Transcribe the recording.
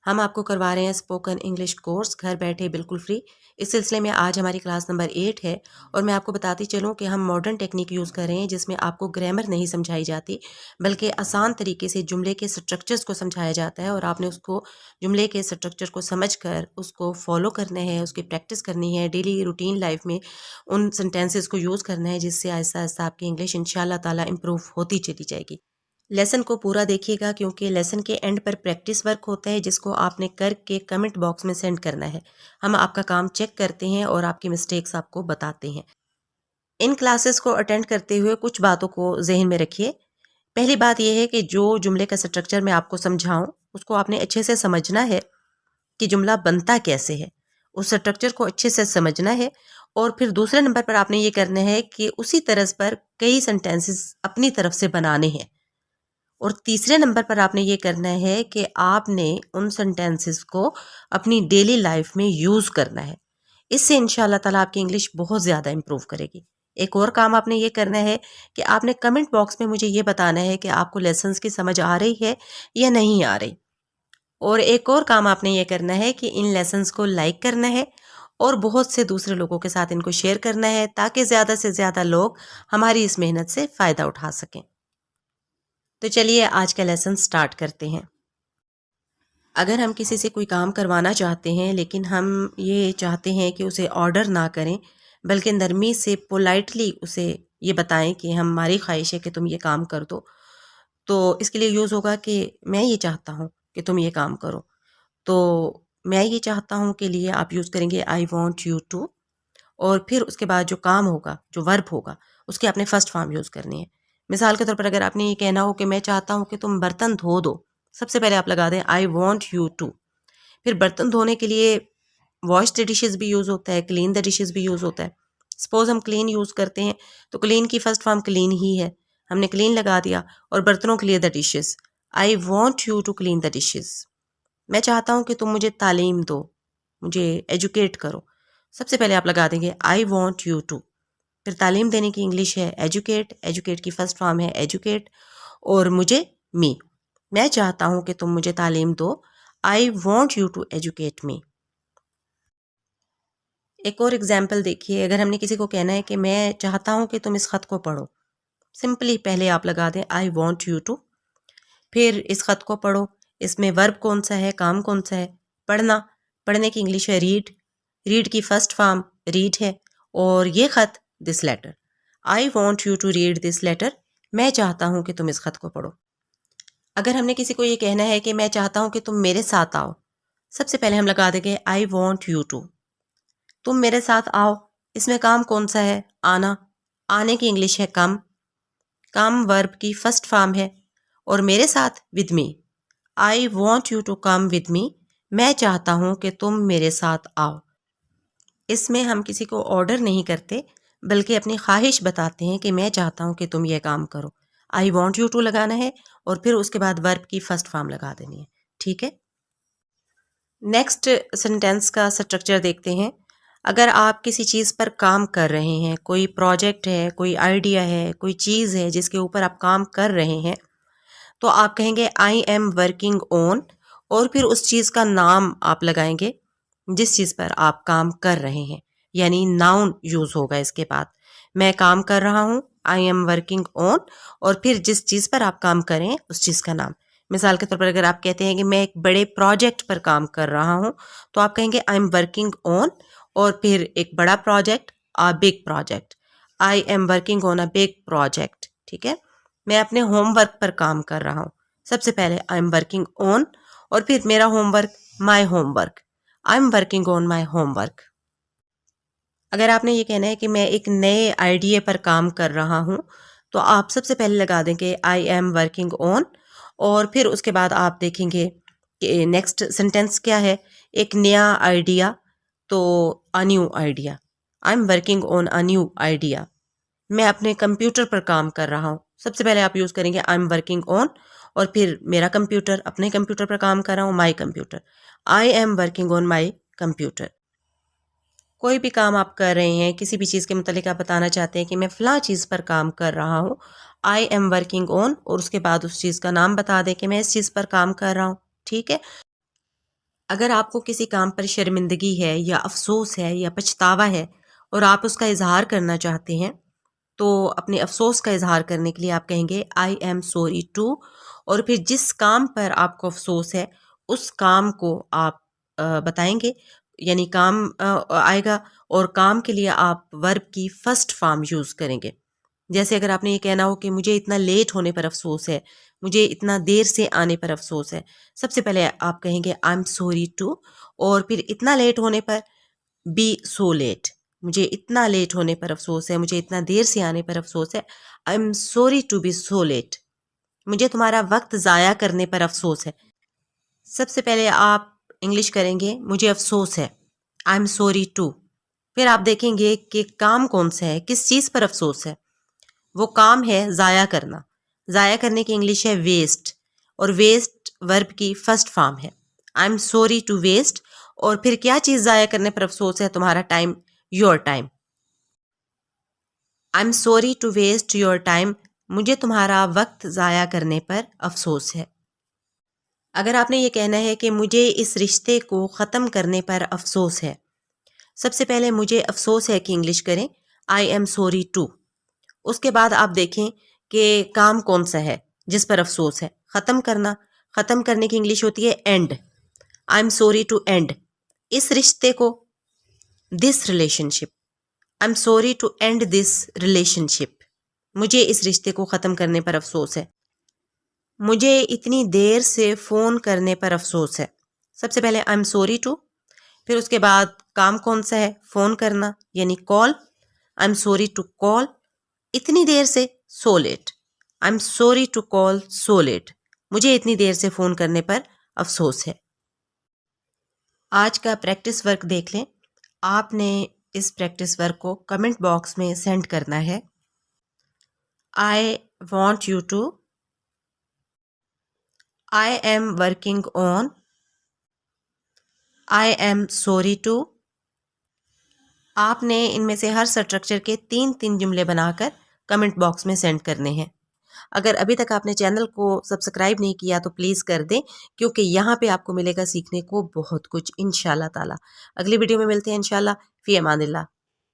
हम आपको करवा रहे हैं स्पोकन इंग्लिश कोर्स घर बैठे बिल्कुल फ्री। इस सिलसिले में आज हमारी क्लास नंबर 8 है और मैं आपको बताती चलूं कि हम मॉडर्न टेक्निक यूज़ कर रहे हैं जिसमें आपको ग्रामर नहीं समझाई जाती बल्कि आसान तरीके से जुमले के स्ट्रक्चर्स को समझाया जाता है और आपने उसको जुमले के स्ट्रक्चर को समझकर उसको फॉलो करना है, उसकी प्रैक्टिस करनी है, डेली रूटीन लाइफ में उन सेंटेंसेस को यूज़ करना है जिससे आहिस्ता आहिस्ता आपकी इंग्लिश इंशाल्लाह ताला इम्प्रूव होती चली जाएगी। लेसन को पूरा देखिएगा क्योंकि लेसन के एंड पर प्रैक्टिस वर्क होता है जिसको आपने करके कमेंट बॉक्स में सेंड करना है। हम आपका काम चेक करते हैं और आपकी मिस्टेक्स आपको बताते हैं। इन क्लासेस को अटेंड करते हुए कुछ बातों को जहन में रखिए। पहली बात यह है कि जो जुमले का स्ट्रक्चर मैं आपको समझाऊं उसको आपने अच्छे से समझना है कि जुमला बनता कैसे है, उस स्ट्रक्चर को अच्छे से समझना है और फिर दूसरे नंबर पर आपने ये करना है कि उसी तरह पर कई सेंटेंसेस अपनी तरफ से बनाने हैं और तीसरे नंबर पर आपने ये करना है कि आपने उन सेंटेंसेस को अपनी डेली लाइफ में यूज़ करना है। इससे इंशाल्लाह ताला आपकी इंग्लिश बहुत ज़्यादा इम्प्रूव करेगी। एक और काम आपने ये करना है कि आपने कमेंट बॉक्स में मुझे ये बताना है कि आपको लेसन्स की समझ आ रही है या नहीं आ रही। और एक और काम आपने ये करना है कि इन लेसन्स को लाइक करना है और बहुत से दूसरे लोगों के साथ इनको शेयर करना है ताकि ज़्यादा से ज़्यादा लोग हमारी इस मेहनत से फ़ायदा उठा सकें। तो चलिए आज का लेसन स्टार्ट करते हैं। अगर हम किसी से कोई काम करवाना चाहते हैं लेकिन हम ये चाहते हैं कि उसे ऑर्डर ना करें बल्कि नरमी से पोलाइटली उसे ये बताएं कि हमारी ख्वाहिश है कि तुम ये काम कर दो, तो इसके लिए यूज़ होगा कि मैं ये चाहता हूँ कि तुम ये काम करो। तो मैं ये चाहता हूँ के लिए आप यूज़ करेंगे आई वॉन्ट यू टू और फिर उसके बाद जो काम होगा, जो वर्ब होगा, उसके आपने फर्स्ट फॉर्म यूज़ करनी है। मिसाल के तौर पर अगर आपने ये कहना हो कि मैं चाहता हूँ कि तुम बर्तन धो दो, सबसे पहले आप लगा दें आई वॉन्ट यू टू। फिर बर्तन धोने के लिए वॉश द डिशेज़ भी यूज़ होता है, क्लीन द डिशेज़ भी यूज़ होता है। सपोज हम क्लीन यूज़ करते हैं तो क्लीन की फर्स्ट फॉर्म क्लीन ही है, हमने क्लीन लगा दिया और बर्तनों के लिए the dishes, I want you to clean the dishes. मैं चाहता हूँ कि तुम मुझे तालीम दो, मुझे एजुकेट करो। सबसे पहले आप लगा देंगे आई वॉन्ट यू टू। फिर तालीम देने की इंग्लिश है एजुकेट, एजुकेट की फर्स्ट फॉर्म है एजुकेट और मुझे मी, मैं चाहता हूँ कि तुम मुझे तालीम दो, I want you to educate me. एक और एग्जाम्पल देखिए, अगर हमने किसी को कहना है कि मैं चाहता हूँ कि तुम इस ख़त को पढ़ो, सिंपली पहले आप लगा दें आई वॉन्ट यू टू, फिर इस ख़त को पढ़ो। इसमें वर्ब कौन सा है, काम कौन सा है, पढ़ना, पढ़ने की इंग्लिश है रीड, रीड की फर्स्ट फॉर्म रीड है और ये ख़त this letter, I want you to read this letter, मैं चाहता हूँ कि तुम इस ख़त को पढ़ो। अगर हमने किसी को ये कहना है कि मैं चाहता हूँ कि तुम मेरे साथ आओ, सबसे पहले हम लगा देंगे आई वॉन्ट यू टू, तुम मेरे साथ आओ। इसमें काम कौन सा है, आना, आने की इंग्लिश है कम, कम वर्ब की फर्स्ट फॉर्म है और मेरे साथ with me, I want you to come with me, मैं चाहता हूँ कि तुम मेरे साथ आओ। इसमें हम किसी को ऑर्डर नहीं करते बल्कि अपनी ख्वाहिश बताते हैं कि मैं चाहता हूँ कि तुम ये काम करो। आई वॉन्ट यू टू लगाना है और फिर उसके बाद वर्ब की फर्स्ट फॉर्म लगा देनी है। ठीक है, नेक्स्ट सेंटेंस का स्ट्रक्चर देखते हैं। अगर आप किसी चीज़ पर काम कर रहे हैं, कोई प्रोजेक्ट है, कोई आइडिया है, कोई चीज़ है जिसके ऊपर आप काम कर रहे हैं, तो आप कहेंगे आई एम वर्किंग ऑन और फिर उस चीज़ का नाम आप लगाएंगे जिस चीज़ पर आप काम कर रहे हैं, यानी नाउन यूज़ होगा इसके बाद। मैं काम कर रहा हूँ, आई एम वर्किंग ऑन, और फिर जिस चीज़ पर आप काम करें उस चीज़ का नाम। मिसाल के तौर पर अगर आप कहते हैं कि मैं एक बड़े प्रोजेक्ट पर काम कर रहा हूँ तो आप कहेंगे आई एम वर्किंग ऑन और फिर एक बड़ा project, a big project, I am working on a big project. ठीक है, मैं अपने होमवर्क पर काम कर रहा हूँ, सबसे पहले आई एम वर्किंग ऑन और फिर मेरा homework my homework, I am working on my homework. अगर आपने ये कहना है कि मैं एक नए आइडिया पर काम कर रहा हूँ तो आप सबसे पहले लगा देंगे आई एम वर्किंग ऑन और फिर उसके बाद आप देखेंगे कि नेक्स्ट सेंटेंस क्या है, एक नया आइडिया, तो a new idea, I am working on a new idea. मैं अपने कंप्यूटर पर काम कर रहा हूँ, सबसे पहले आप यूज़ करेंगे आई एम वर्किंग ऑन और फिर मेरा कंप्यूटर, अपने कंप्यूटर पर काम कर रहा हूँ, my computer, I am working on my computer. कोई भी काम आप कर रहे हैं, किसी भी चीज़ के मुतालिक आप बताना चाहते हैं कि मैं फ़लाँ चीज़ पर काम कर रहा हूँ, आई एम वर्किंग ऑन और उसके बाद उस चीज़ का नाम बता दें कि मैं इस चीज़ पर काम कर रहा हूँ। ठीक है, اگر آپ کو کسی کام پر شرمندگی ہے یا افسوس ہے یا پچھتاوا ہے اور آپ اس کا اظہار کرنا چاہتے ہیں تو اپنے افسوس کا اظہار کرنے کے لیے آپ کہیں گے آئی ایم سوری ٹو، اور پھر جس کام پر آپ کو افسوس ہے اس کام کو آپ بتائیں گے، یعنی کام آئے گا، اور کام کے لیے آپ ورب کی فرسٹ فارم یوز کریں گے۔ جیسے اگر آپ نے یہ کہنا ہو کہ مجھے اتنا لیٹ ہونے پر افسوس ہے، مجھے اتنا دیر سے آنے پر افسوس ہے، سب سے پہلے آپ کہیں گے آئی ایم سوری ٹو، اور پھر اتنا لیٹ ہونے پر بی سو لیٹ، مجھے اتنا لیٹ ہونے پر افسوس ہے، مجھے اتنا دیر سے آنے پر افسوس ہے، I am sorry to be so late, مجھے تمہارا وقت ضائع کرنے پر افسوس ہے۔ سب سے پہلے آپ انگلش کریں گے مجھے افسوس ہے، آئی ایم سوری ٹو، پھر آپ دیکھیں گے کہ کام کون سا ہے، کس چیز پر افسوس ہے۔ وہ کام ہے ضائع کرنا، ضائع کرنے کی انگلش ہے ویسٹ، اور ویسٹ ورب کی فرسٹ فارم ہے۔ I am sorry to waste, اور پھر کیا چیز ضائع کرنے پر افسوس ہے؟ تمہارا time, your time. I am sorry to waste your time, مجھے تمہارا وقت ضائع کرنے پر افسوس ہے۔ اگر آپ نے یہ کہنا ہے کہ مجھے اس رشتے کو ختم کرنے پر افسوس ہے، سب سے پہلے مجھے افسوس ہے کی انگلش کریں آئی ایم سوری ٹو، اس کے بعد آپ دیکھیں کہ کام کون سا ہے جس پر افسوس ہے۔ ختم کرنا، ختم کرنے کی انگلش ہوتی ہے end, I am sorry to end اس رشتے کو، this relationship, I am sorry to end this relationship, مجھے اس رشتے کو ختم کرنے پر افسوس ہے۔ مجھے اتنی دیر سے فون کرنے پر افسوس ہے، سب سے پہلے آئی ایم سوری ٹو، پھر اس کے بعد کام کون سا ہے؟ فون کرنا، یعنی call, I am sorry to call, اتنی دیر سے، so late, I am sorry to call so late, مجھے اتنی دیر سے فون کرنے پر افسوس ہے۔ آج کا پریکٹس ورک دیکھ لیں۔ آپ نے اس پریکٹس ورک کو کمنٹ باکس میں سینڈ کرنا ہے۔ I want you to, I am working on, I am sorry to. آپ نے ان میں سے ہر اسٹرکچر کے 3 جملے بنا کر کمنٹ باکس میں سینڈ کرنے ہیں۔ اگر ابھی تک آپ نے چینل کو سبسکرائب نہیں کیا تو پلیز کر دیں، کیونکہ یہاں پہ آپ کو ملے گا سیکھنے کو بہت کچھ انشاءاللہ تعالی۔ اگلی ویڈیو میں ملتے ہیں انشاءاللہ، فی امان اللہ۔